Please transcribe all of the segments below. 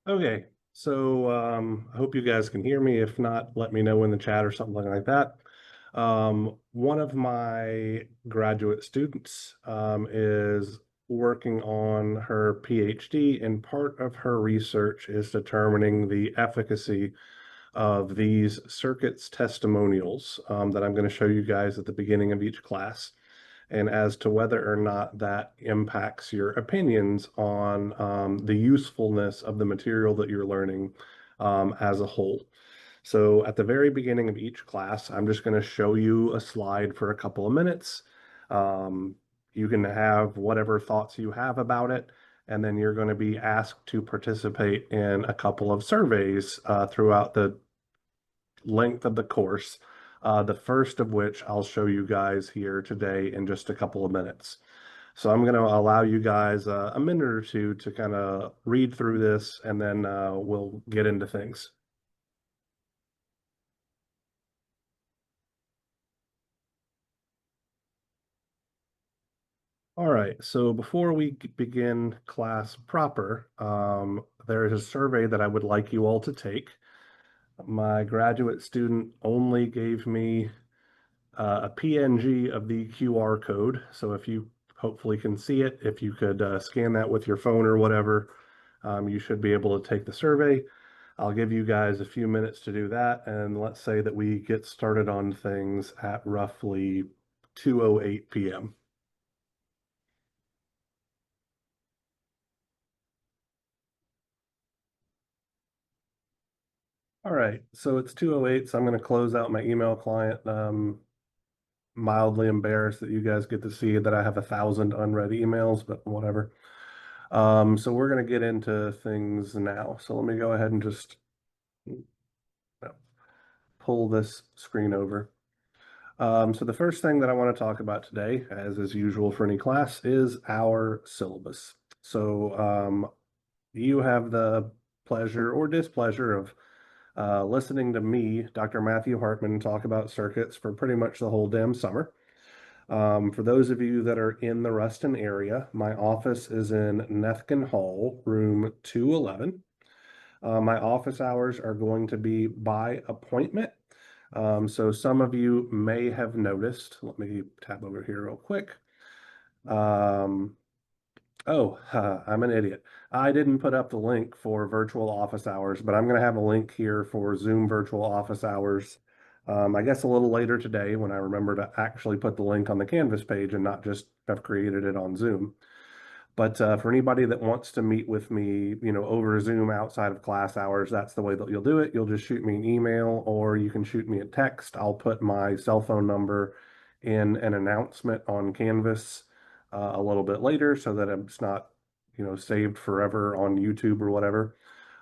Okay, so I hope you guys can hear me. If not, let me know in the chat or something like that. One of my graduate students is working on her PhD, and part of her research is determining the efficacy of these circuits testimonials that I'm going to show you guys at the beginning of each class, and as to whether or not that impacts your opinions on the usefulness of the material that you're learning as a whole. So at the very beginning of each class, I'm just going to show you a slide for a couple of minutes. Um, you can have whatever thoughts you have about it, and then you're going to be asked to participate in a couple of surveys throughout the length of the course. The first of which I'll show you guys here today in just a couple of minutes. So I'm going to allow you guys a minute or two to kind of read through this, and then we'll get into things. All right, so before we begin class proper, there is a survey that I would like you all to take. My graduate student only gave me a PNG of the QR code. So if you hopefully can see it, if you could scan that with your phone or whatever, you should be able to take the survey. I'll give you guys a few minutes to do that. And let's say that we get started on things at roughly 2:08 p.m. All right, so it's 2:08, so I'm going to close out my email client. Mildly embarrassed that you guys get to see that I have 1,000 unread emails, but whatever. So we're going to get into things now. So let me go ahead and just pull this screen over. So the first thing that I want to talk about today, as is usual for any class, is our syllabus. So you have the pleasure or displeasure of listening to me, Dr. Matthew Hartman, talk about circuits for pretty much the whole damn summer. For those of you that are in the Ruston area, my office is in Nethkin Hall, room 211. My office hours are going to be by appointment. So some of you may have noticed, let me tab over here real quick. Um, I'm an idiot. I didn't put up the link for virtual office hours, but I'm going to have a link here for Zoom virtual office hours. I guess a little later today when I remember to actually put the link on the Canvas page and not just have created it on Zoom. But for anybody that wants to meet with me, over Zoom outside of class hours, that's the way that you'll do it. You'll just shoot me an email or you can shoot me a text. I'll put my cell phone number in an announcement on Canvas a little bit later so that it's not, saved forever on YouTube or whatever.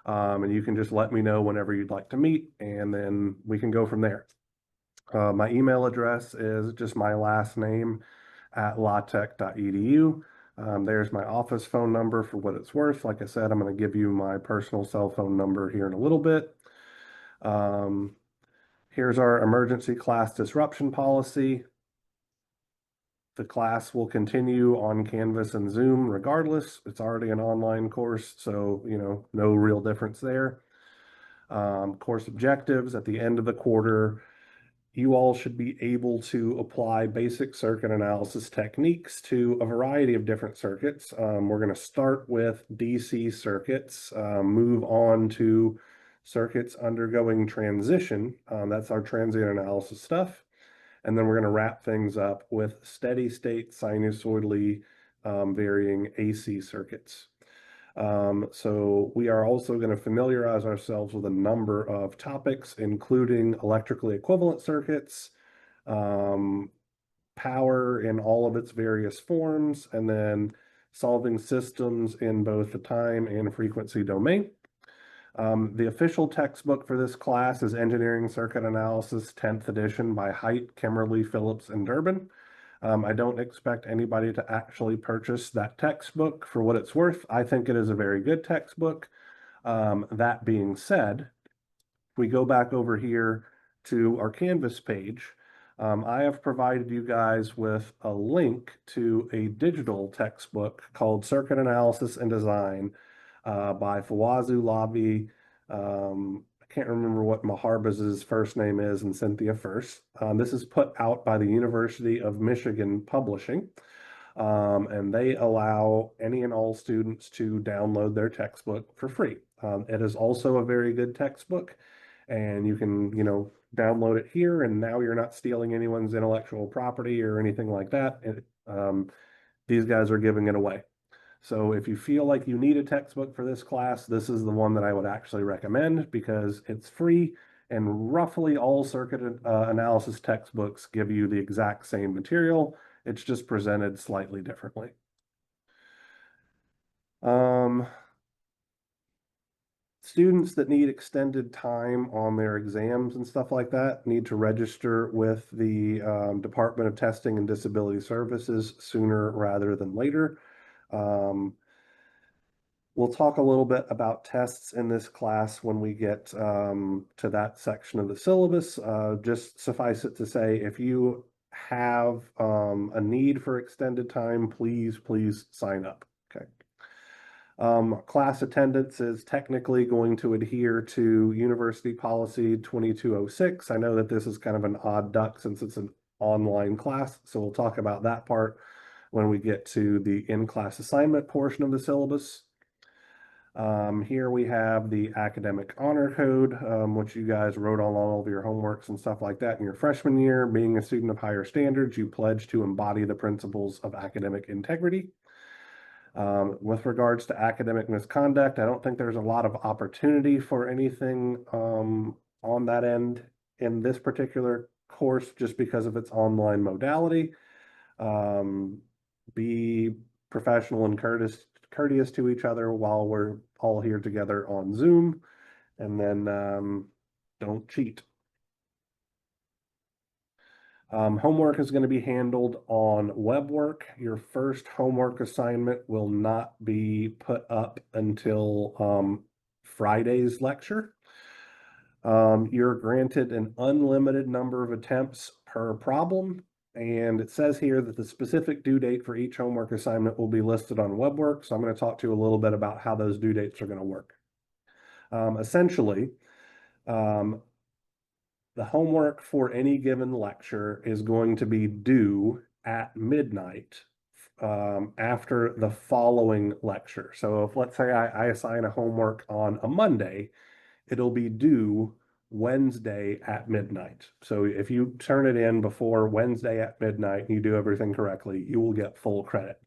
And you can just let me know whenever you'd like to meet, and then we can go from there. My email address is just my last name at latech.edu. There's my office phone number for what it's worth. Like I said, I'm going to give you my personal cell phone number here in a little bit. Here's our emergency class disruption policy. The class will continue on Canvas and Zoom regardless. It's already an online course, so, no real difference there. Course objectives at the end of the quarter. You all should be able to apply basic circuit analysis techniques to a variety of different circuits. We're going to start with DC circuits, move on to circuits undergoing transition. That's our transient analysis stuff. And then we're going to wrap things up with steady state sinusoidally varying AC circuits. So we are also going to familiarize ourselves with a number of topics, including electrically equivalent circuits, power in all of its various forms, and then solving systems in both the time and frequency domain. The official textbook for this class is Engineering Circuit Analysis, 10th edition by Height, Kimmerly, Phillips, and Durbin. I don't expect anybody to actually purchase that textbook for what it's worth. I think it is a very good textbook. That being said, if we go back over here to our Canvas page, I have provided you guys with a link to a digital textbook called Circuit Analysis and Design, by Fawazu Lavi. I can't remember what Maharbaz's first name is and Cynthia first. This is put out by the University of Michigan Publishing. And they allow any and all students to download their textbook for free. It is also a very good textbook, and you can, download it here, and now you're not stealing anyone's intellectual property or anything like that. These guys are giving it away. So if you feel like you need a textbook for this class, this is the one that I would actually recommend because it's free and roughly all circuit analysis textbooks give you the exact same material. It's just presented slightly differently. Students that need extended time on their exams and stuff like that need to register with the Department of Testing and Disability Services sooner rather than later. We'll talk a little bit about tests in this class when we get to that section of the syllabus. Just suffice it to say, if you have a need for extended time, please sign up. Okay. Class attendance is technically going to adhere to University Policy 2206. I know that this is kind of an odd duck since it's an online class, so we'll talk about that part when we get to the in-class assignment portion of the syllabus. Here we have the academic honor code, which you guys wrote on all of your homeworks and stuff like that in your freshman year. Being a student of higher standards, you pledge to embody the principles of academic integrity. With regards to academic misconduct, I don't think there's a lot of opportunity for anything on that end in this particular course just because of its online modality. Be professional and courteous to each other while we're all here together on Zoom, and then don't cheat. Homework is going to be handled on WebWork. Your first homework assignment will not be put up until Friday's lecture. You're granted an unlimited number of attempts per problem, and it says here that the specific due date for each homework assignment will be listed on WebWork, so I'm going to talk to you a little bit about how those due dates are going to work. Essentially, the homework for any given lecture is going to be due at midnight after the following lecture. So if, let's say, I assign a homework on a Monday, it'll be due Wednesday at midnight. So if you turn it in before Wednesday at midnight and you do everything correctly, you will get full credit.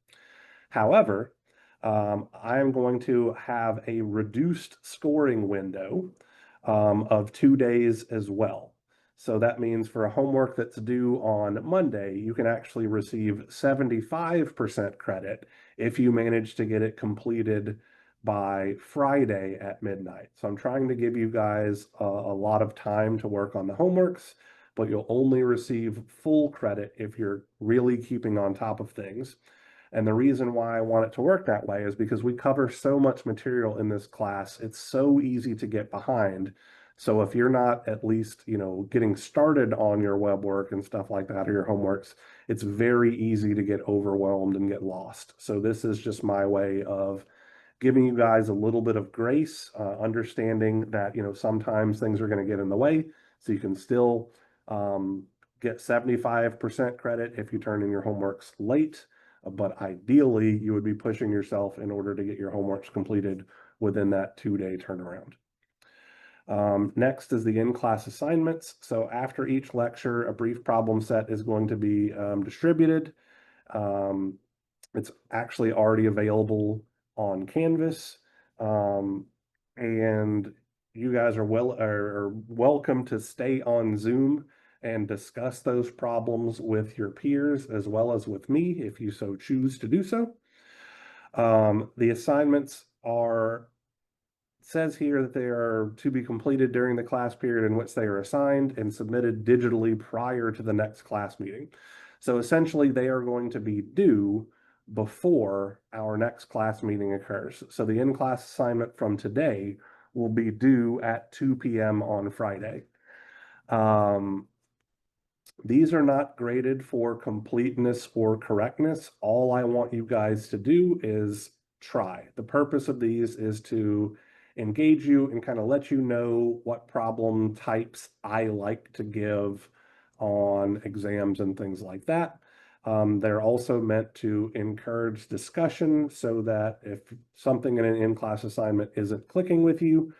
However, I am going to have a reduced scoring window of 2 days as well. So that means for a homework that's due on Monday, you can actually receive 75% credit if you manage to get it completed by Friday at midnight. So I'm trying to give you guys a lot of time to work on the homeworks, but you'll only receive full credit if you're really keeping on top of things. And the reason why I want it to work that way is because we cover so much material in this class. It's so easy to get behind. So if you're not at least, getting started on your web work and stuff like that or your homeworks, it's very easy to get overwhelmed and get lost. So this is just my way of giving you guys a little bit of grace, understanding that, sometimes things are going to get in the way. So you can still get 75% credit if you turn in your homeworks late. But ideally, you would be pushing yourself in order to get your homeworks completed within that 2-day turnaround. Next is the in-class assignments. So after each lecture, a brief problem set is going to be distributed. It's actually already available on Canvas. And you guys are welcome to stay on Zoom and discuss those problems with your peers as well as with me if you so choose to do so. The assignments says here that they are to be completed during the class period in which they are assigned and submitted digitally prior to the next class meeting. So essentially, they are going to be due before our next class meeting occurs. So the in-class assignment from today will be due at 2 p.m. on Friday. These are not graded for completeness or correctness. All I want you guys to do is try. The purpose of these is to engage you and kind of let you know what problem types I like to give on exams and things like that. They're also meant to encourage discussion so that if something in an in-class assignment isn't clicking with you,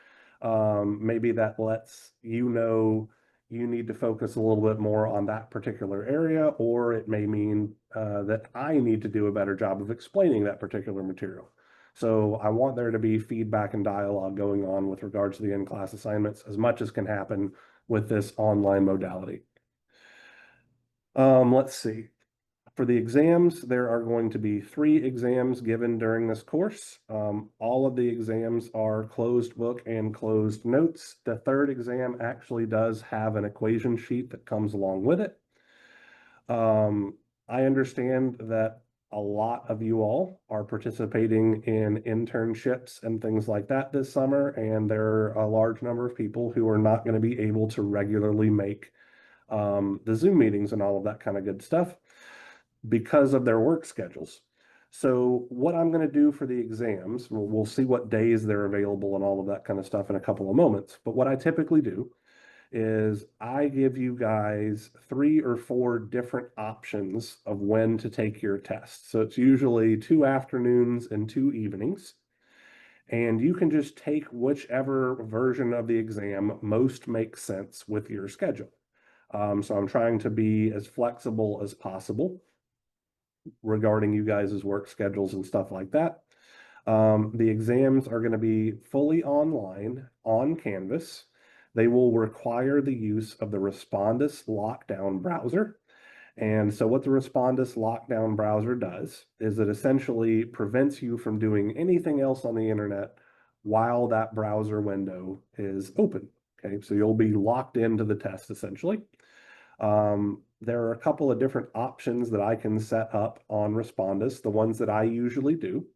maybe that lets you know you need to focus a little bit more on that particular area, or it may mean that I need to do a better job of explaining that particular material. So I want there to be feedback and dialogue going on with regards to the in-class assignments as much as can happen with this online modality. Let's see. For the exams, there are going to be 3 exams given during this course. All of the exams are closed book and closed notes. The 3rd exam actually does have an equation sheet that comes along with it. I understand that a lot of you all are participating in internships and things like that this summer, and there are a large number of people who are not going to be able to regularly make the Zoom meetings and all of that kind of good stuff because of their work schedules. So what I'm going to do for the exams, we'll see what days they're available and all of that kind of stuff in a couple of moments. But what I typically do is I give you guys 3 or 4 different options of when to take your test. So it's usually 2 afternoons and 2 evenings. And you can just take whichever version of the exam most makes sense with your schedule. So I'm trying to be as flexible as possible regarding you guys' work schedules and stuff like that. The exams are going to be fully online on Canvas. They will require the use of the Respondus Lockdown browser. And so what the Respondus Lockdown browser does is it essentially prevents you from doing anything else on the internet while that browser window is open. Okay, so you'll be locked into the test essentially. There are a couple of different options that I can set up on Respondus. The ones that I usually do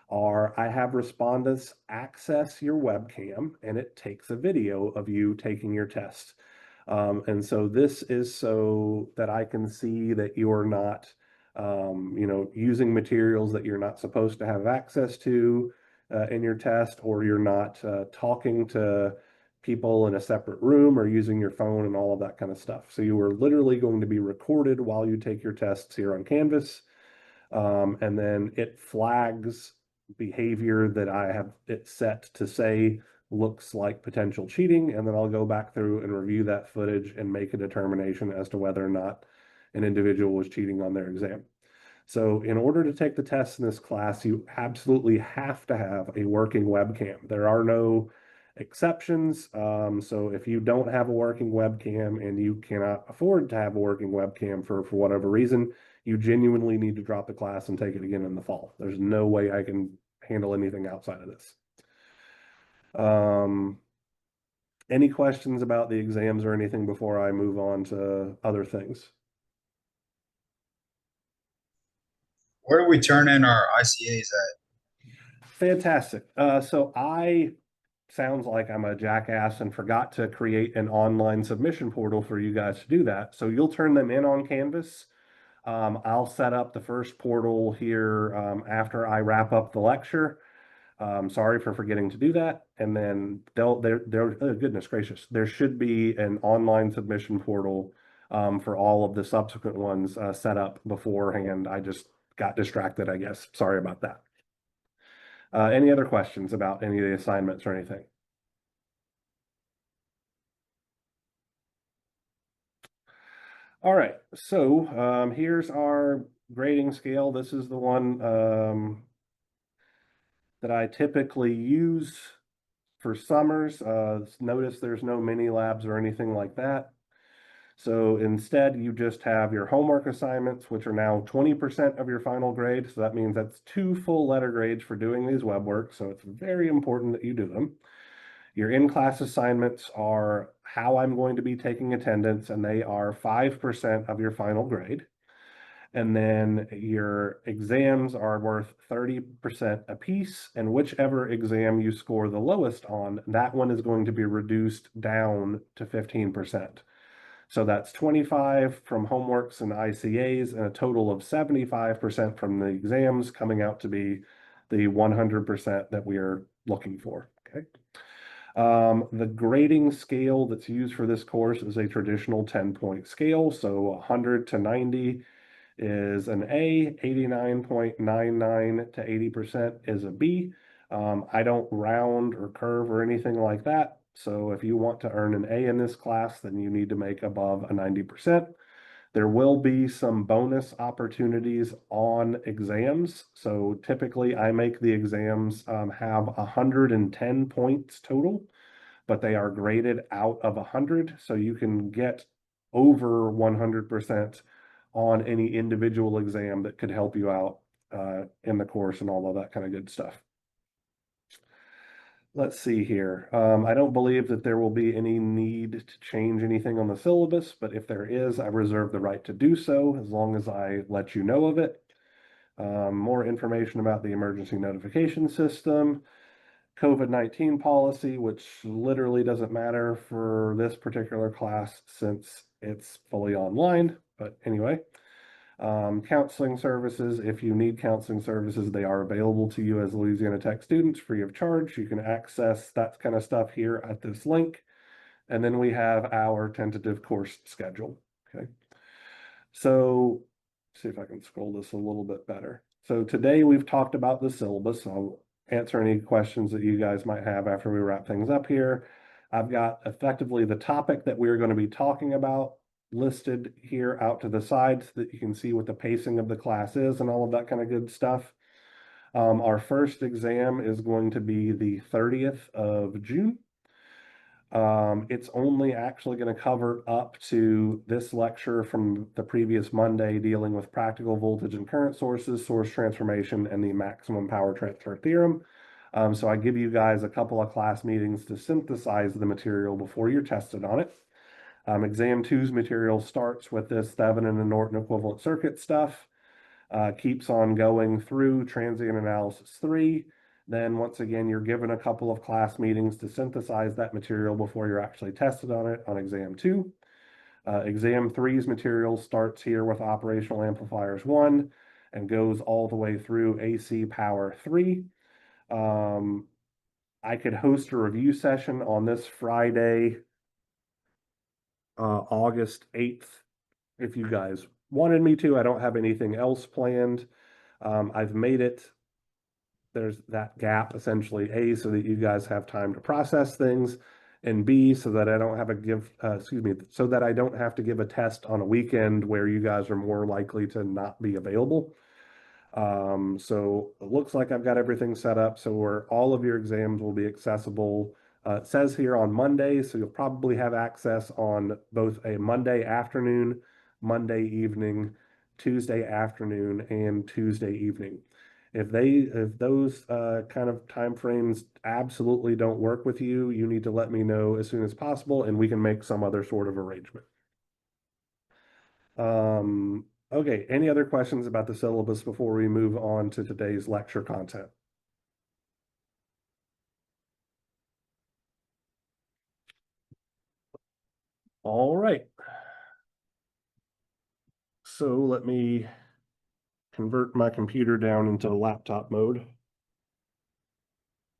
are I have Respondus access your webcam and it takes a video of you taking your test. And so this is so that I can see that you're not, using materials that you're not supposed to have access to in your test, or you're not talking to people in a separate room or using your phone and all of that kind of stuff. So you are literally going to be recorded while you take your tests here on Canvas. And then it flags behavior that I have it set to say looks like potential cheating, and then I'll go back through and review that footage and make a determination as to whether or not an individual was cheating on their exam. So in order to take the test in this class, you absolutely have to have a working webcam. There are no exceptions. So if you don't have a working webcam and you cannot afford to have a working webcam for whatever reason, you genuinely need to drop the class and take it again in the fall. There's no way I can handle anything outside of this. Any questions about the exams or anything before I move on to other things? Where do we turn in our ICAs at? Fantastic. So I sounds like I'm a jackass and forgot to create an online submission portal for you guys to do that. So you'll turn them in on Canvas. I'll set up the first portal here after I wrap up the lecture. Sorry for forgetting to do that. And then oh, goodness gracious, there should be an online submission portal for all of the subsequent ones set up beforehand. I just got distracted, I guess. Sorry about that. Any other questions about any of the assignments or anything? All right, so here's our grading scale. This is the one that I typically use for summers. Notice there's no mini labs or anything like that. So instead, you just have your homework assignments, which are now 20% of your final grade. So that means that's 2 full letter grades for doing these web work. So it's very important that you do them. Your in-class assignments are how I'm going to be taking attendance, and they are 5% of your final grade. And then your exams are worth 30% apiece, and whichever exam you score the lowest on, that one is going to be reduced down to 15%. So that's 25 from homeworks and ICAs, and a total of 75% from the exams, coming out to be the 100% that we are looking for. Okay. The grading scale that's used for this course is a traditional 10-point scale. So 100 to 90 is an A, 89.99 to 80% is a B. I don't round or curve or anything like that. So if you want to earn an A in this class, then you need to make above a 90%. There will be some bonus opportunities on exams. So typically I make the exams have 110 points total, but they are graded out of 100. So you can get over 100% on any individual exam that could help you out in the course and all of that kind of good stuff. Let's see here. I don't believe that there will be any need to change anything on the syllabus, but if there is, I reserve the right to do so as long as I let you know of it. More information about the emergency notification system, COVID-19 policy, which literally doesn't matter for this particular class since it's fully online. But anyway, counseling services. If you need counseling services, they are available to you as Louisiana Tech students free of charge. You can access that kind of stuff here at this link. And then we have our tentative course schedule. Okay. So see if I can scroll this a little bit better. So today we've talked about the syllabus. I'll answer any questions that you guys might have after we wrap things up here. I've got effectively the topic that we're going to be talking about listed here out to the side so that you can see what the pacing of the class is and all of that kind of good stuff. Our first exam is going to be the 30th of June. It's only actually going to cover up to this lecture from the previous Monday dealing with practical voltage and current sources, source transformation, and the maximum power transfer theorem. So I give you guys a couple of class meetings to synthesize the material before you're tested on it. Exam 2's material starts with this Thevenin and Norton equivalent circuit stuff, keeps on going through transient analysis 3. Then once again, you're given a couple of class meetings to synthesize that material before you're actually tested on it on exam 2. Exam 3's material starts here with operational amplifiers 1 and goes all the way through AC power 3. I could host a review session on this Friday, August 8th, if you guys wanted me to. I don't have anything else planned. I've made it, there's that gap essentially, A, so that you guys have time to process things, and B, so that I don't have so that I don't have to give a test on a weekend where you guys are more likely to not be available. So it looks like I've got everything set up so where all of your exams will be accessible. It says here on Monday, so you'll probably have access on both a Monday afternoon, Monday evening, Tuesday afternoon, and Tuesday evening. If those kind of time frames absolutely don't work with you, you need to let me know as soon as possible, and we can make some other sort of arrangement. Okay, any other questions about the syllabus before we move on to today's lecture content? All right. So let me convert my computer down into laptop mode,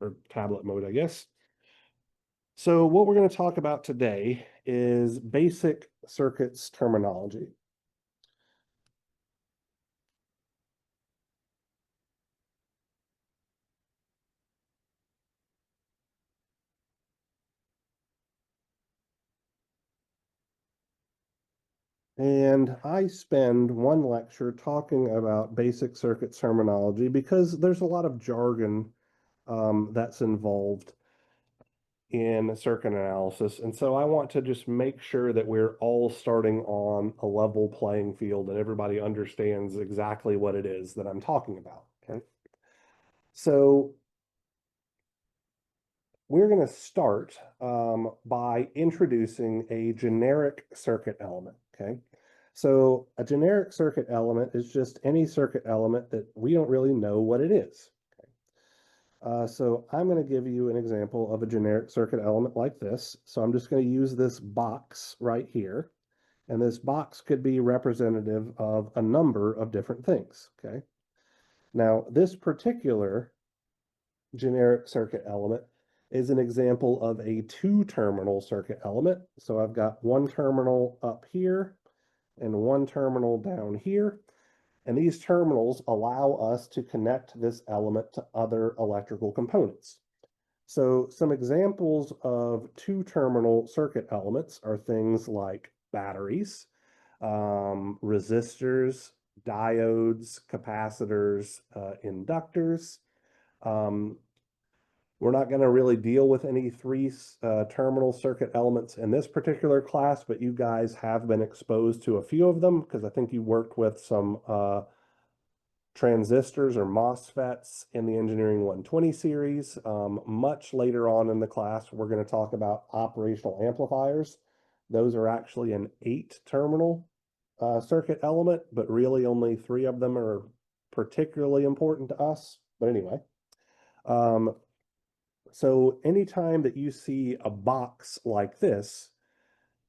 or tablet mode, I guess. So what we're going to talk about today is basic circuits terminology. And I spend one lecture talking about basic circuit terminology because there's a lot of jargon that's involved in circuit analysis. And so I want to just make sure that we're all starting on a level playing field and everybody understands exactly what it is that I'm talking about. Okay. So we're going to start by introducing a generic circuit element. Okay. So a generic circuit element is just any circuit element that we don't really know what it is. So I'm going to give you an example of a generic circuit element like this. So I'm just going to use this box right here. And this box could be representative of a number of different things. Okay. Now, this particular generic circuit element is an example of a two-terminal circuit element. So I've got one terminal up here and one terminal down here. And these terminals allow us to connect this element to other electrical components. So some examples of two-terminal circuit elements are things like batteries, resistors, diodes, capacitors, inductors. Um, we're not going to really deal with any three terminal circuit elements in this particular class, but you guys have been exposed to a few of them because I think you worked with some transistors or MOSFETs in the Engineering 120 series. Much later on in the class, we're going to talk about operational amplifiers. Those are actually an 8-terminal circuit element, but really only 3 of them are particularly important to us. But anyway, so anytime that you see a box like this,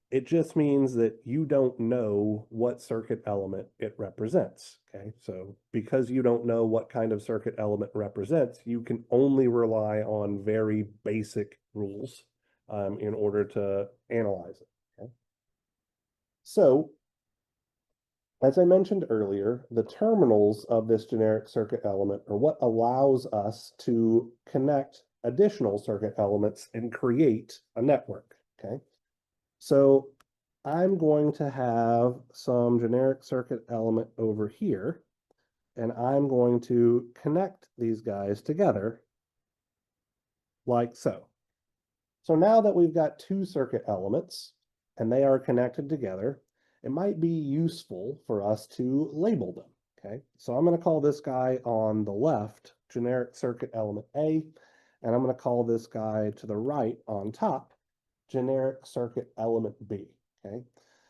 it just means that you don't know what circuit element it represents. Okay, so because you don't know what kind of circuit element represents, you can only rely on very basic rules in order to analyze it. Okay? So, as I mentioned earlier, the terminals of this generic circuit element are what allows us to connect additional circuit elements and create a network. Okay. So I'm going to have some generic circuit element over here, and I'm going to connect these guys together like so. So now that we've got 2 circuit elements and they are connected together, it might be useful for us to label them. Okay, so I'm going to call this guy on the left generic circuit element A, and I'm going to call this guy to the right on top generic circuit element B. Okay,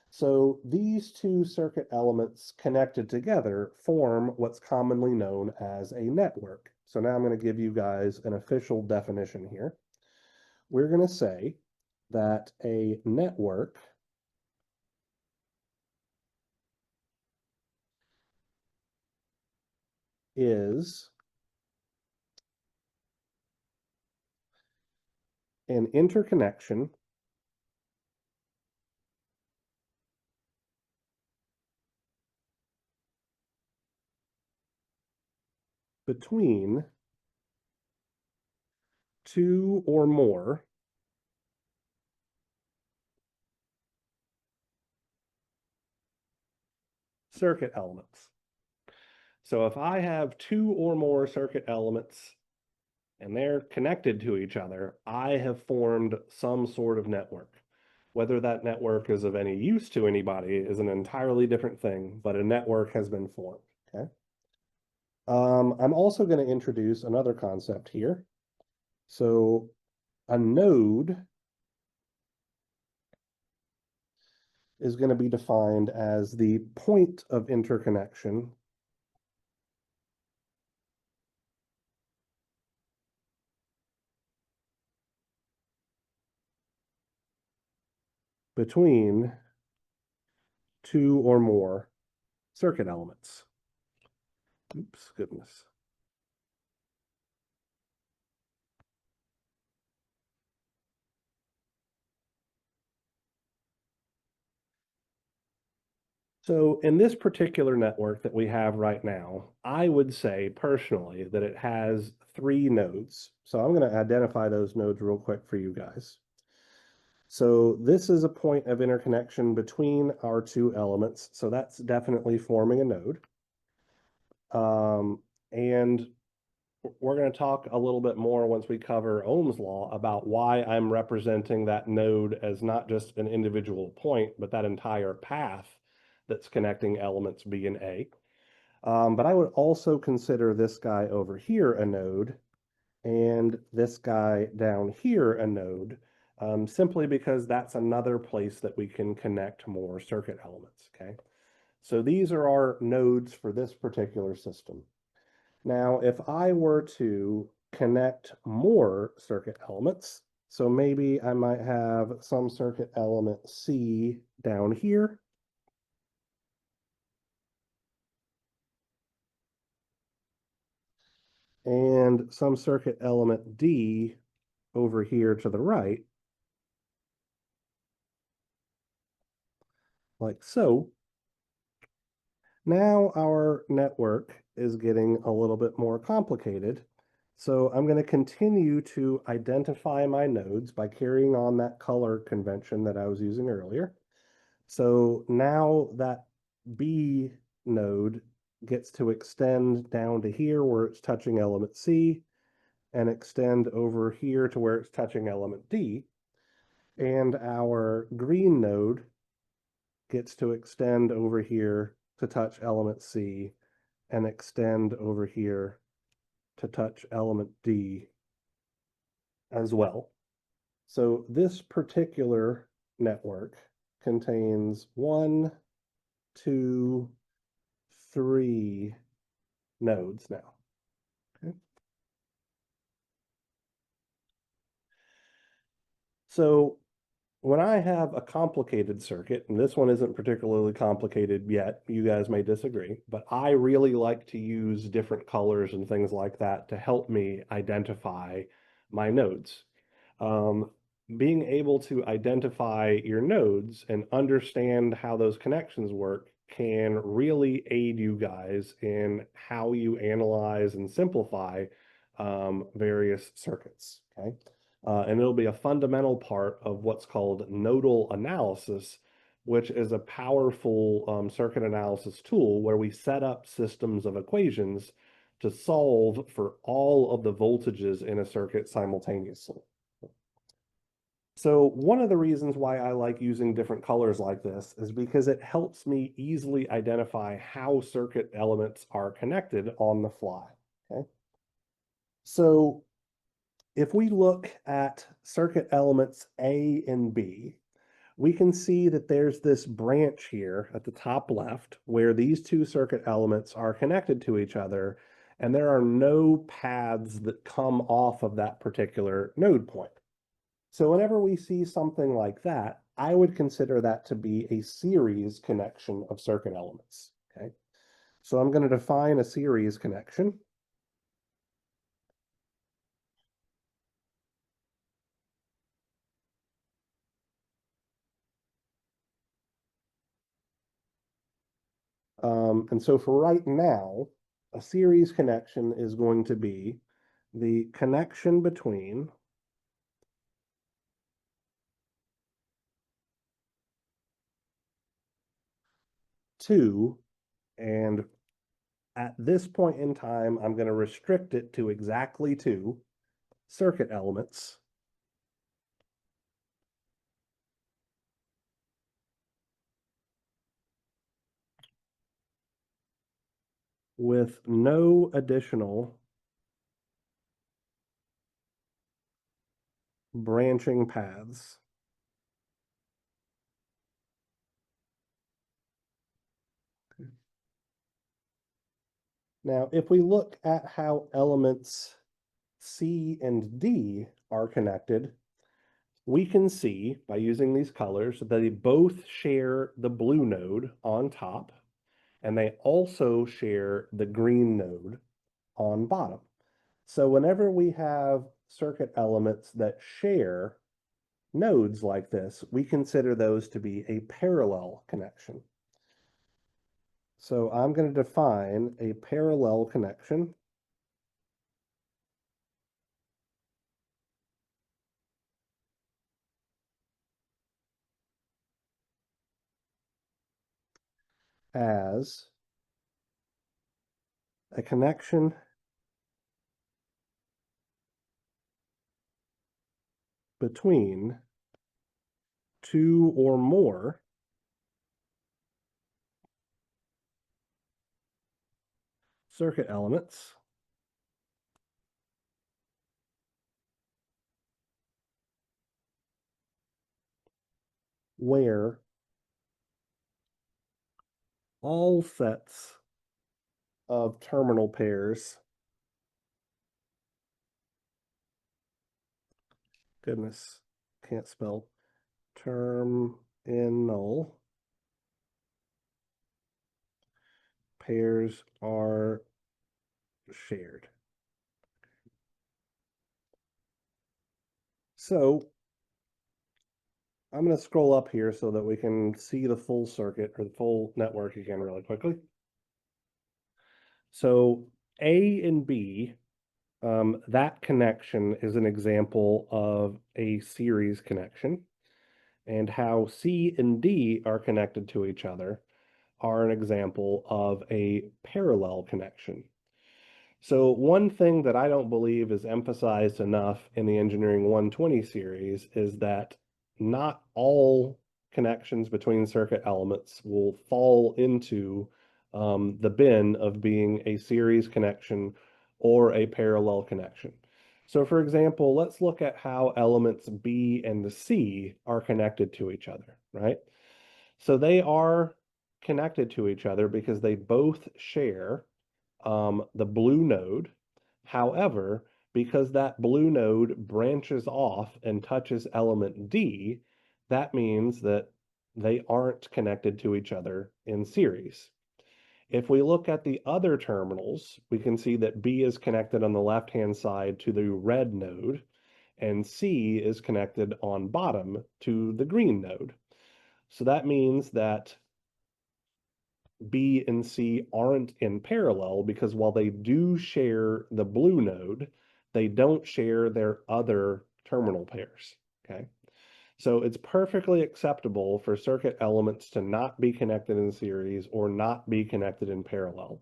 so these 2 circuit elements connected together form what's commonly known as a network. So now I'm going to give you guys an official definition here. We're going to say that a network is an interconnection between 2 or more circuit elements. So if I have 2 or more circuit elements and they're connected to each other, I have formed some sort of network. Whether that network is of any use to anybody is an entirely different thing, but a network has been formed. Okay. I'm also going to introduce another concept here. So a node is going to be defined as the point of interconnection between 2 or more circuit elements. Oops, goodness. So in this particular network that we have right now, I would say personally that it has 3 nodes. So I'm going to identify those nodes real quick for you guys. So this is a point of interconnection between our 2 elements. So that's definitely forming a node. And we're going to talk a little bit more once we cover Ohm's law about why I'm representing that node as not just an individual point, but that entire path that's connecting elements B and A. But I would also consider this guy over here a node and this guy down here a node, simply because that's another place that we can connect more circuit elements, okay? So these are our nodes for this particular system. Now, if I were to connect more circuit elements, so maybe I might have some circuit element C down here. and some circuit element D over here to the right, like so. Now our network is getting a little bit more complicated. So I'm going to continue to identify my nodes by carrying on that color convention that I was using earlier. So now that B node gets to extend down to here where it's touching element C and extend over here to where it's touching element D. And our green node gets to extend over here to touch element C and extend over here to touch element D as well. So this particular network contains 1, 2, 3 nodes now. Okay. So when I have a complicated circuit, and this one isn't particularly complicated yet, you guys may disagree, but I really like to use different colors and things like that to help me identify my nodes. Um, Being able to identify your nodes and understand how those connections work can really aid you guys in how you analyze and simplify various circuits. Okay. And it'll be a fundamental part of what's called nodal analysis, which is a powerful circuit analysis tool where we set up systems of equations to solve for all of the voltages in a circuit simultaneously. So one of the reasons why I like using different colors like this is because it helps me easily identify how circuit elements are connected on the fly. Okay. So if we look at circuit elements A and B, we can see that there's this branch here at the top left where these two circuit elements are connected to each other, and there are no paths that come off of that particular node point. So whenever we see something like that, I would consider that to be a series connection of circuit elements. Okay. So I'm going to define a series connection. And so for right now, a series connection is going to be the connection between two, and at this point in time, I'm going to restrict it to exactly two circuit elements with no additional branching paths. Now, if we look at how elements C and D are connected, we can see by using these colors that they both share the blue node on top, and they also share the green node on bottom. So whenever we have circuit elements that share nodes like this, we consider those to be a parallel connection. So I'm going to define a parallel connection as a connection between two or more circuit elements where all sets of terminal pairs, goodness, can't spell, terminal pairs are shared. So I'm going to scroll up here so that we can see the full circuit or the full network again really quickly. So A and B, that connection is an example of a series connection, and how C and D are connected to each other are an example of a parallel connection. So one thing that I don't believe is emphasized enough in the Engineering 120 series is that not all connections between circuit elements will fall into the bin of being a series connection or a parallel connection. So for example, let's look at how elements B and C are connected to each other, right? So they are connected to each other because they both share the blue node. However, because that blue node branches off and touches element D, that means that they aren't connected to each other in series. If we look at the other terminals, we can see that B is connected on the left-hand side to the red node, and C is connected on bottom to the green node. So that means that B and C aren't in parallel because while they do share the blue node, they don't share their other terminal pairs, okay? So it's perfectly acceptable for circuit elements to not be connected in series or not be connected in parallel.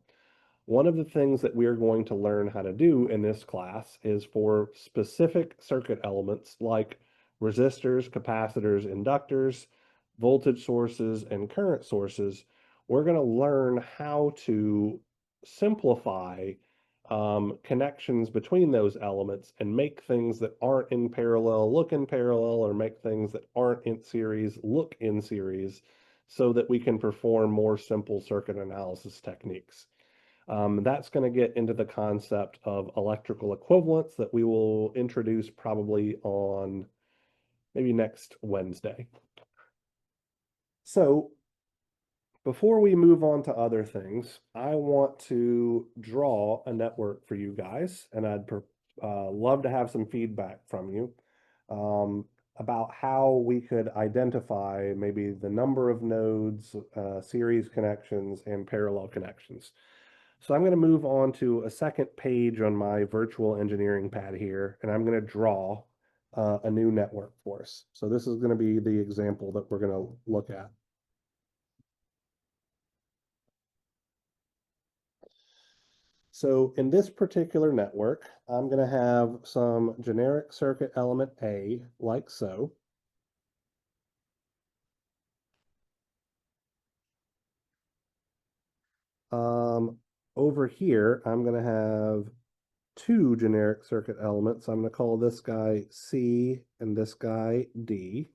One of the things that we are going to learn how to do in this class is for specific circuit elements like resistors, capacitors, inductors, voltage sources, and current sources, we're going to learn how to simplify connections between those elements and make things that aren't in parallel look in parallel, or make things that aren't in series look in series, so that we can perform more simple circuit analysis techniques. That's going to get into the concept of electrical equivalence that we will introduce probably on maybe next Wednesday. So before we move on to other things, I want to draw a network for you guys, and I'd love to have some feedback from you about how we could identify maybe the number of nodes, series connections, and parallel connections. So I'm going to move on to a second page on my virtual engineering pad here, and I'm going to draw a new network for us. So this is going to be the example that we're going to look at. So in this particular network, I'm going to have some generic circuit element A, like so. Over here, I'm going to have two generic circuit elements. I'm going to call this guy C and this guy D.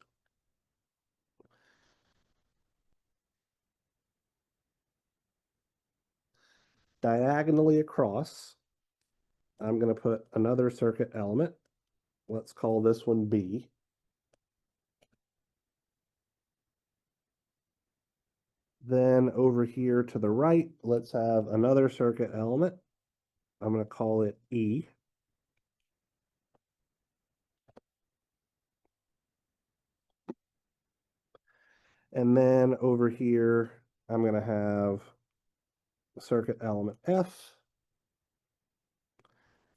Diagonally across, I'm going to put another circuit element. Let's call this one B. Then over here to the right, let's have another circuit element. I'm going to call it E. And then over here, I'm going to have circuit element F.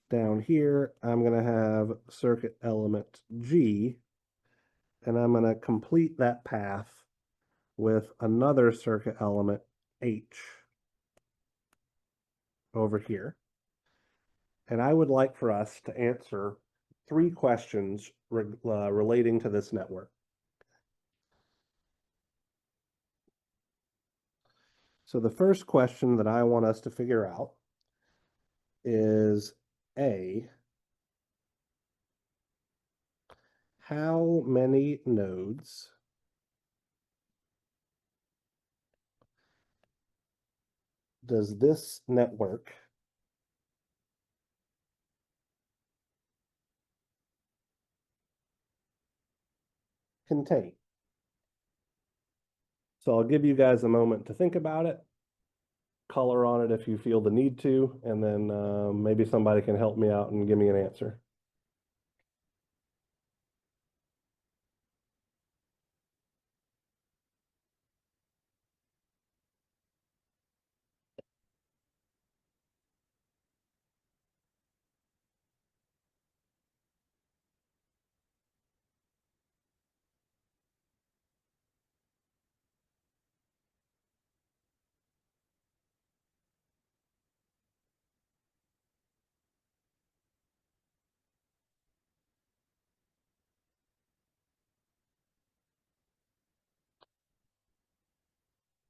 Down here, I'm going to have circuit element G. And I'm going to complete that path with another circuit element H over here. And I would like for us to answer three questions relating to this network. So the first question that I want us to figure out is A, how many nodes does this network contain? So I'll give you guys a moment to think about it, color on it if you feel the need to, and then maybe somebody can help me out and give me an answer.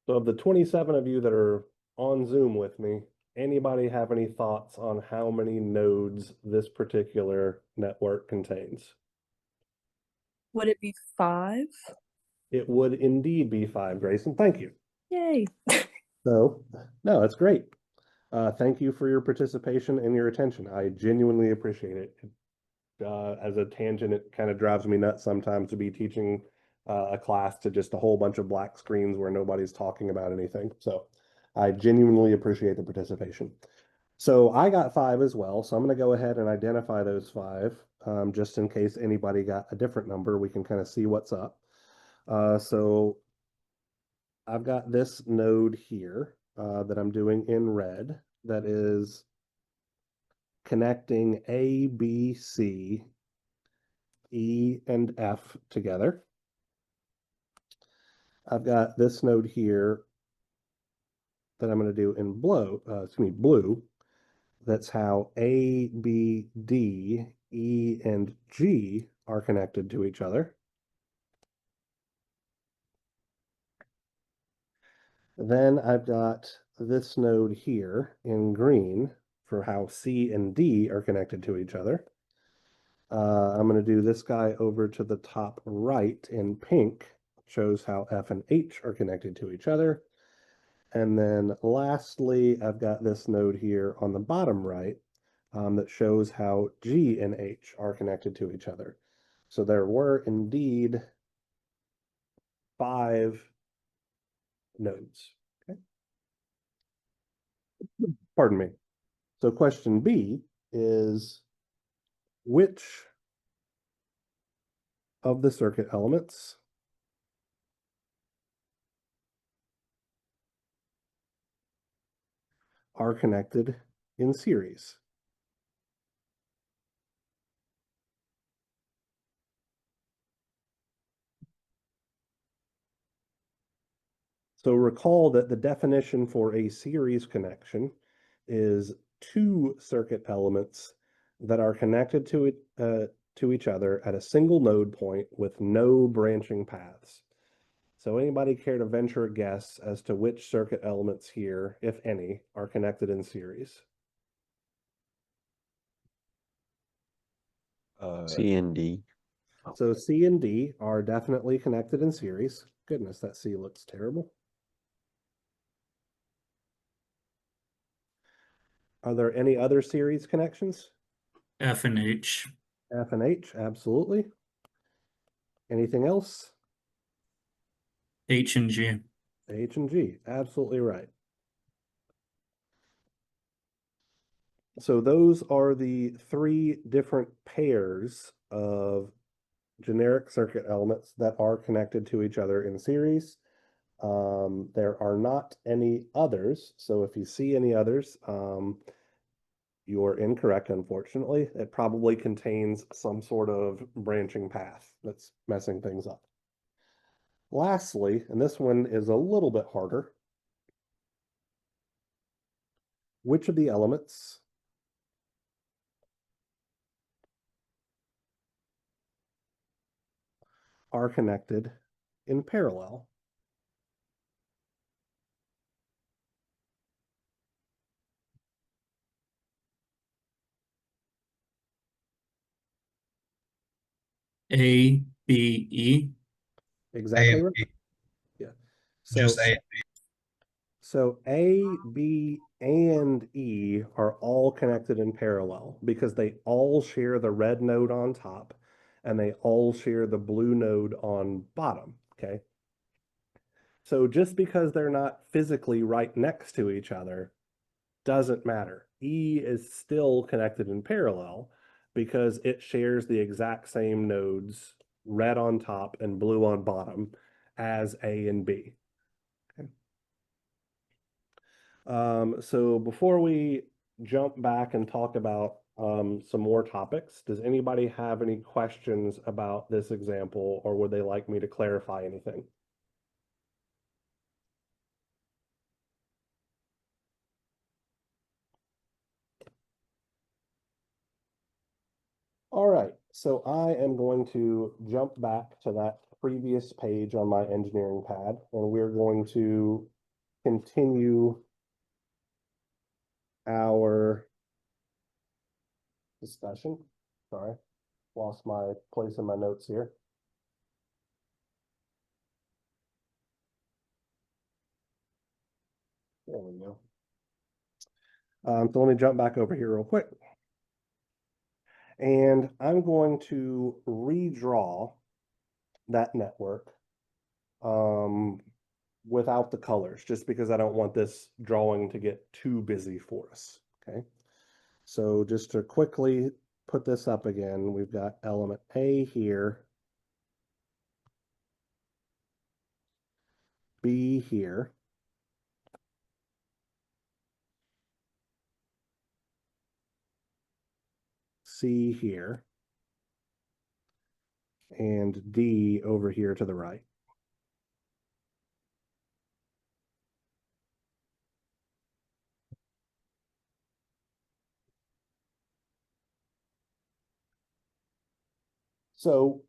So of the 27 of you that are on Zoom with me, anybody have any thoughts on how many nodes this particular network contains? Would it be 5? It would indeed be 5, Grayson. Thank you. Yay. So, no, that's great. Thank you for your participation and your attention. I genuinely appreciate it. As a tangent, it kind of drives me nuts sometimes to be teaching a class to just a whole bunch of black screens where nobody's talking about anything. So I genuinely appreciate the participation. So I got 5 as well. So I'm going to go ahead and identify those 5, just in case anybody got a different number. We can kind of see what's up. So I've got this node here that I'm doing in red that is connecting A, B, C, E, and F together. I've got this node here that I'm going to do in blue. That's how A, B, D, E, and G are connected to each other. Then I've got this node here in green for how C and D are connected to each other. I'm going to do this guy over to the top right in pink, shows how F and H are connected to each other. And then lastly, I've got this node here on the bottom right that shows how G and H are connected to each other. So there were indeed 5 nodes. Okay. Pardon me. So question B is, which of the circuit elements are connected in series? So recall that the definition for a series connection is 2 circuit elements that are connected to each other at a single node point with no branching paths. So anybody care to venture a guess as to which circuit elements here, if any, are connected in series? C and D. So C and D are definitely connected in series. Goodness, that C looks terrible. Are there any other series connections? F and H. F and H, absolutely. Anything else? H and G. H and G, absolutely right. So those are the 3 different pairs of generic circuit elements that are connected to each other in series. There are not any others. So if you see any others, you're incorrect, unfortunately. It probably contains some sort of branching path that's messing things up. Lastly, and this one is a little bit harder, which of the elements are connected in parallel? A, B, E. Exactly right. B. Yeah. Just A. So A, B, and E are all connected in parallel because they all share the red node on top and they all share the blue node on bottom, okay? So just because they're not physically right next to each other doesn't matter. E is still connected in parallel because it shares the exact same nodes, red on top and blue on bottom, as A and B. Okay. So before we jump back and talk about some more topics, does anybody have any questions about this example, or would they like me to clarify anything? All right, so I am going to jump back to that previous page on my engineering pad, and we're going to continue our discussion. Sorry, lost my place in my notes here. There we go. So let me jump back over here real quick. And I'm going to redraw that network without the colors, just because I don't want this drawing to get too busy for us, okay? So just to quickly put this up again, we've got element A here, B here, C here, and D over here to the right. So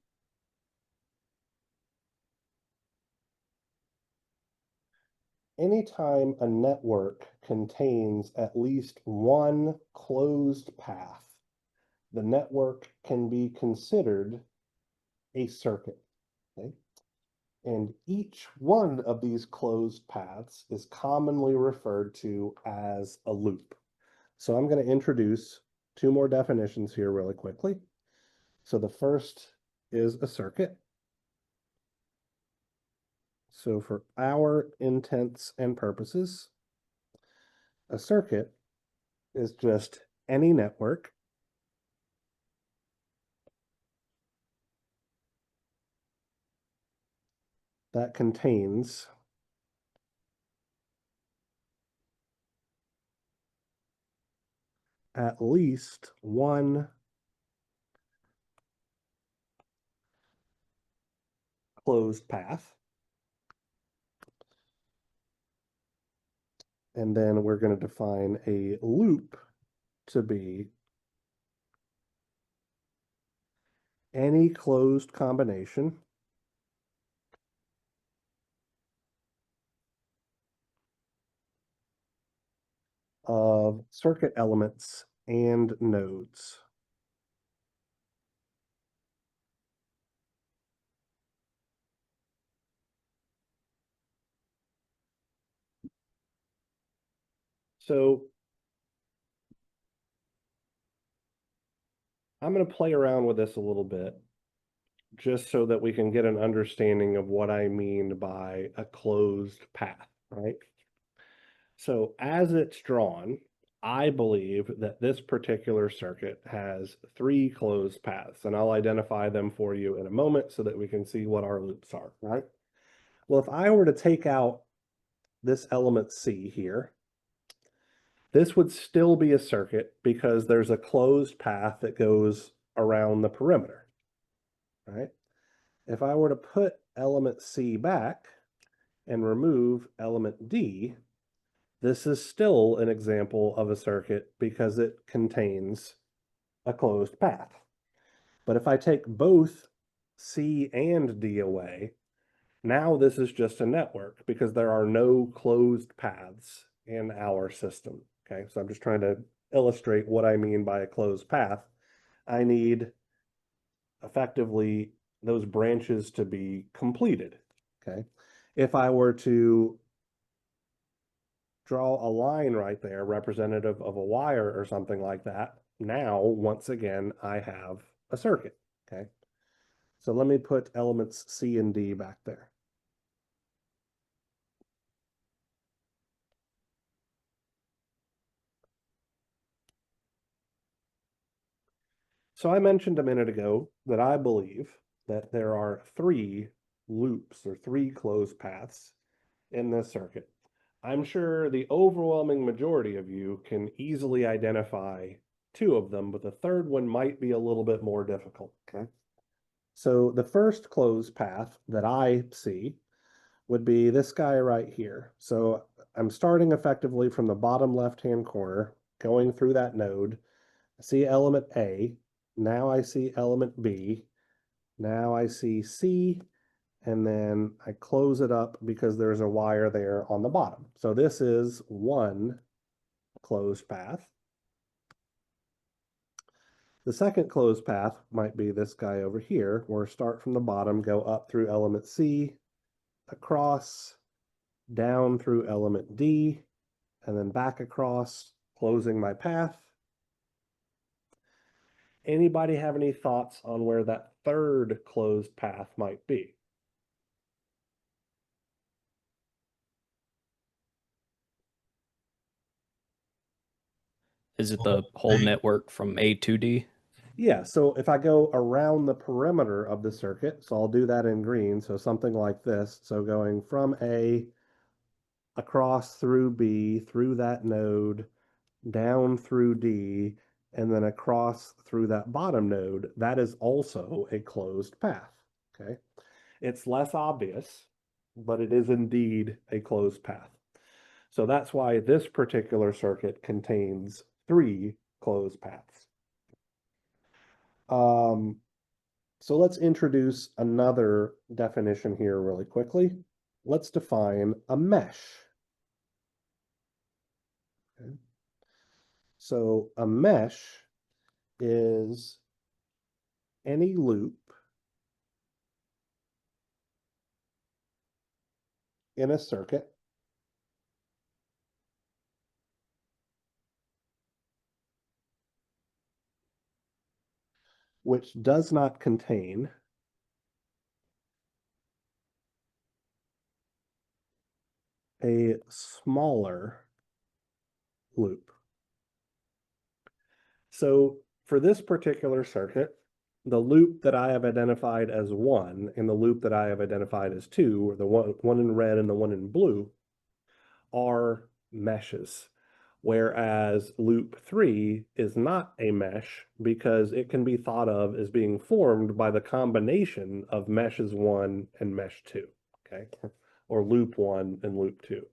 anytime a network contains at least one closed path, the network can be considered a circuit, okay? And each one of these closed paths is commonly referred to as a loop. So I'm going to introduce two more definitions here really quickly. So the first is a circuit. So for our intents and purposes, a circuit is just any network that contains at least one closed path. And then we're going to define a loop to be any closed combination of circuit elements and nodes. So I'm going to play around with this a little bit, just so that we can get an understanding of what I mean by a closed path, right? So as it's drawn, I believe that this particular circuit has three closed paths, and I'll identify them for you in a moment so that we can see what our loops are, right? Well, if I were to take out this element C here, this would still be a circuit because there's a closed path that goes around the perimeter, right? If I were to put element C back and remove element D, this is still an example of a circuit because it contains a closed path. But if I take both C and D away, now this is just a network because there are no closed paths in our system. Okay, so I'm just trying to illustrate what I mean by a closed path. I need effectively those branches to be completed. Okay, if I were to draw a line right there representative of a wire or something like that, now once again I have a circuit. Okay, so let me put elements C and D back there. So I mentioned a minute ago that I believe that there are three loops or three closed paths in this circuit. I'm sure the overwhelming majority of you can easily identify two of them, but the third one might be a little bit more difficult. Okay. So the first closed path that I see would be this guy right here. So I'm starting effectively from the bottom left-hand corner, going through that node. I see element A. Now I see element B. Now I see C. and then I close it up because there's a wire there on the bottom. So this is one closed path. The second closed path might be this guy over here, where start from the bottom, go up through element C, across, down through element D, and then back across, closing my path. Anybody have any thoughts on where that third closed path might be? Is it the whole network from A to D? Yeah, so if I go around the perimeter of the circuit, so I'll do that in green, so something like this. So going from A across through B, through that node, down through D, and then across through that bottom node, that is also a closed path, okay? It's less obvious, but it is indeed a closed path. So that's why this particular circuit contains 3 closed paths. So let's introduce another definition here really quickly. Let's define a mesh. Okay. So a mesh is any loop in a circuit which does not contain a smaller loop. So for this particular circuit, the loop that I have identified as 1 and the loop that I have identified as 2, or the one in red and the one in blue, are meshes. Whereas loop 3 is not a mesh because it can be thought of as being formed by the combination of meshes 1 and mesh 2, okay? Or loop 1 and loop 2.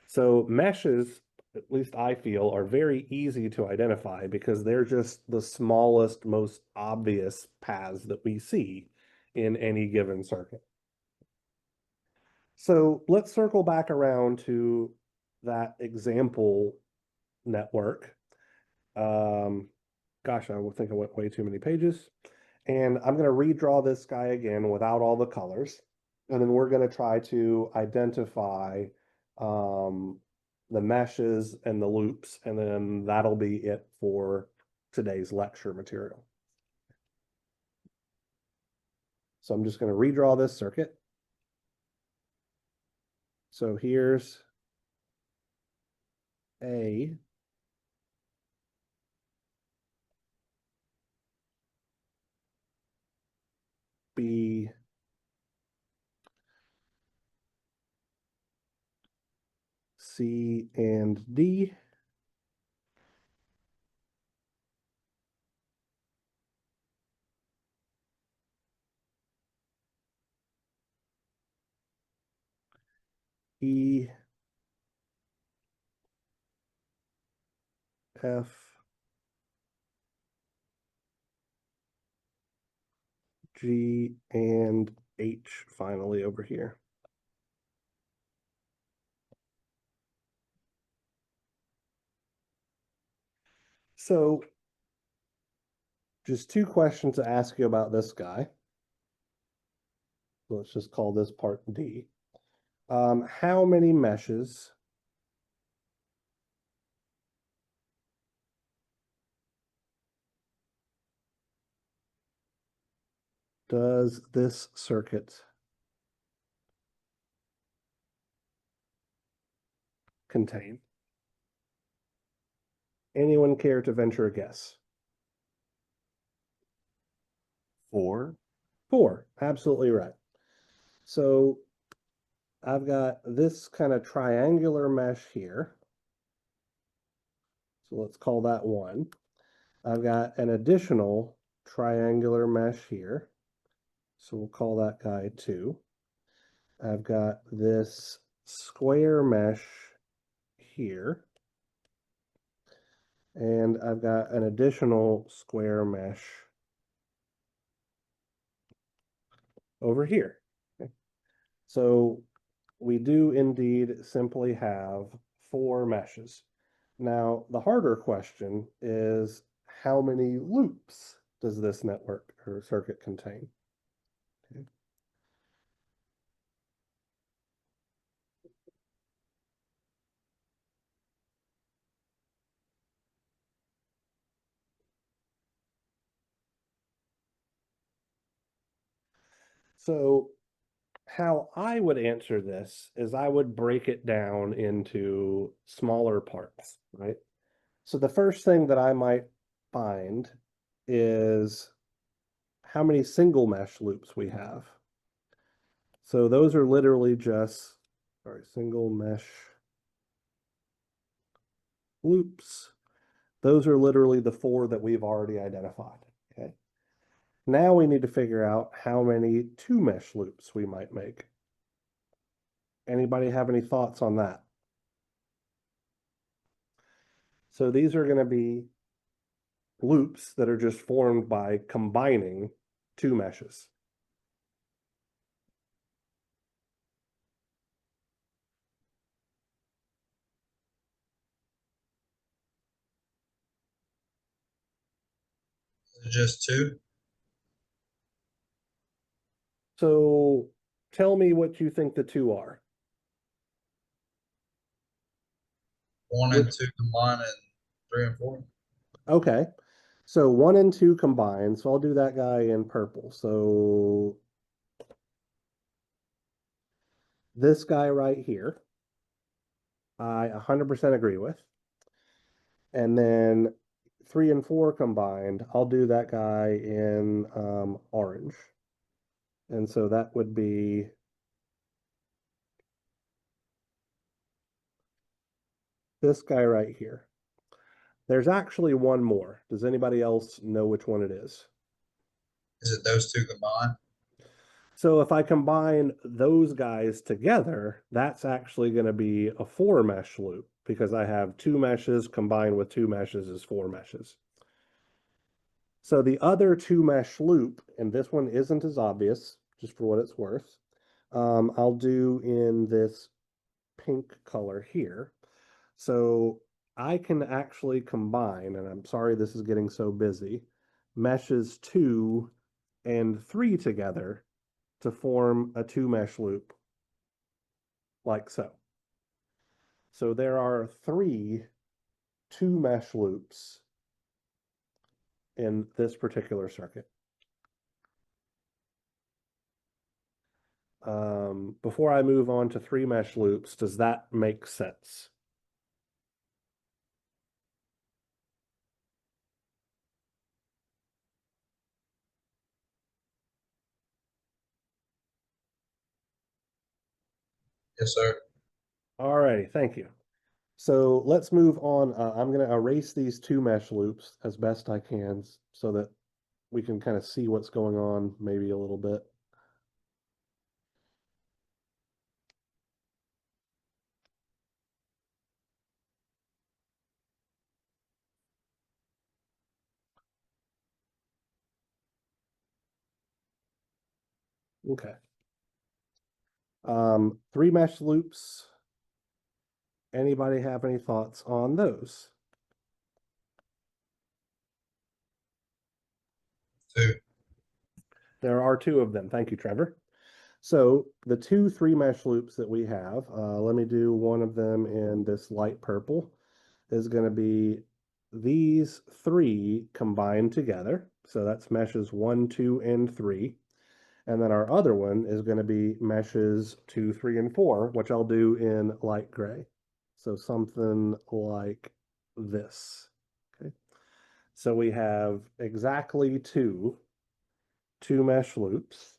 So meshes, at least I feel, are very easy to identify because they're just the smallest, most obvious paths that we see in any given circuit. So let's circle back around to that example network. Gosh, I think I went way too many pages. And I'm going to redraw this guy again without all the colors. And then we're going to try to identify the meshes and the loops. And then that'll be it for today's lecture material. So I'm just going to redraw this circuit. So here's A, B, C, and D. E, F, G, and H finally over here. So just 2 questions to ask you about this guy. So let's just call this part D. How many meshes does this circuit contain? Anyone care to venture a guess? 4. 4, absolutely right. So I've got this kind of triangular mesh here. So let's call that 1. I've got an additional triangular mesh here. So we'll call that guy 2. I've got this square mesh here. And I've got an additional square mesh over here. Okay. So we do indeed simply have 4 meshes. Now, the harder question is how many loops does this network or circuit contain? Okay. So how I would answer this is I would break it down into smaller parts, right? So the first thing that I might find is how many single mesh loops we have. So those are literally just, sorry, single mesh loops. Those are literally the 4 that we've already identified, okay? Now we need to figure out how many 2 mesh loops we might make. Anybody have any thoughts on that? So these are going to be loops that are just formed by combining 2 meshes. Is it just 2? So tell me what you think the 2 are. 1 and 2 combined, and 3 and 4? Okay. So 1 and 2 combined. So I'll do that guy in purple. So this guy right here, I 100% agree with. And then 3 and 4 combined, I'll do that guy in orange. And so that would be this guy right here. There's actually one more. Does anybody else know which one it is? Is it those 2 combined? So if I combine those guys together, that's actually going to be a 4 mesh loop because I have 2 meshes combined with 2 meshes is 4 meshes. So the other 2 mesh loop, and this one isn't as obvious, just for what it's worth, I'll do in this pink color here. So I can actually combine, and I'm sorry this is getting so busy, meshes 2 and 3 together to form a 2 mesh loop like so. So there are 3 2 mesh loops in this particular circuit. Before I move on to 3 mesh loops, does that make sense? Yes, sir. All righty, thank you. So let's move on. I'm going to erase these 2 mesh loops as best I can so that we can kind of see what's going on maybe a little bit. Okay. 3 mesh loops. Anybody have any thoughts on those? 2. There are 2 of them. Thank you, Trevor. So the 2 3 mesh loops that we have, let me do one of them in this light purple, is going to be these 3 combined together. So that's meshes 1, 2, and 3. And then our other one is going to be meshes 2, 3, and 4, which I'll do in light gray. So something like this. Okay. So we have exactly 2 mesh loops.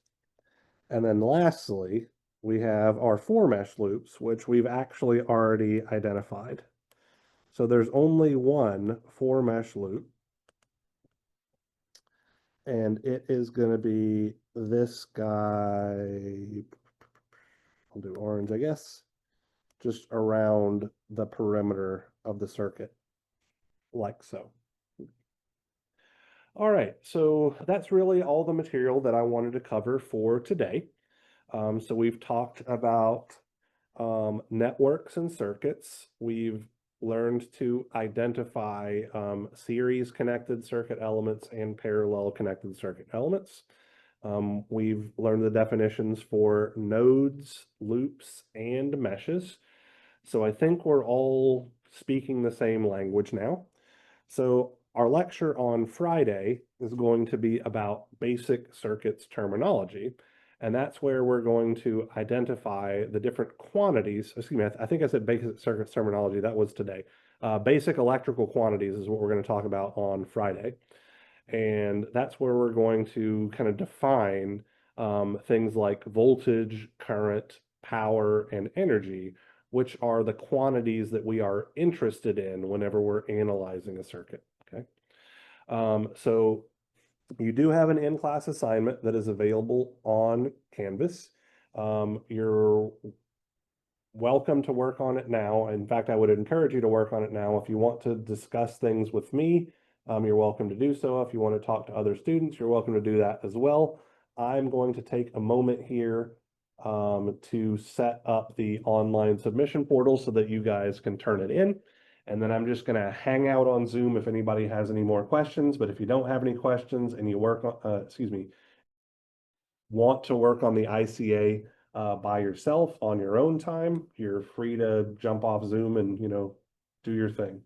And then lastly, we have our 4 mesh loops, which we've actually already identified. So there's only one 4 mesh loop. And it is going to be this guy. I'll do orange, I guess, just around the perimeter of the circuit, like so. All right, so that's really all the material that I wanted to cover for today. So we've talked about networks and circuits. We've learned to identify series connected circuit elements and parallel connected circuit elements. We've learned the definitions for nodes, loops, and meshes. So I think we're all speaking the same language now. So our lecture on Friday is going to be about basic circuits terminology. And that's where we're going to identify the different quantities. Excuse me, I think I said basic circuits terminology. That was today. Basic electrical quantities is what we're going to talk about on Friday. And that's where we're going to kind of define things like voltage, current, power, and energy, which are the quantities that we are interested in whenever we're analyzing a circuit. Okay. So you do have an in-class assignment that is available on Canvas. You're welcome to work on it now. In fact, I would encourage you to work on it now. If you want to discuss things with me, you're welcome to do so. If you want to talk to other students, you're welcome to do that as well. I'm going to take a moment here to set up the online submission portal so that you guys can turn it in. And then I'm just going to hang out on Zoom if anybody has any more questions. But if you don't have any questions and you work on, want to work on the ICA by yourself on your own time, you're free to jump off Zoom and, do your thing.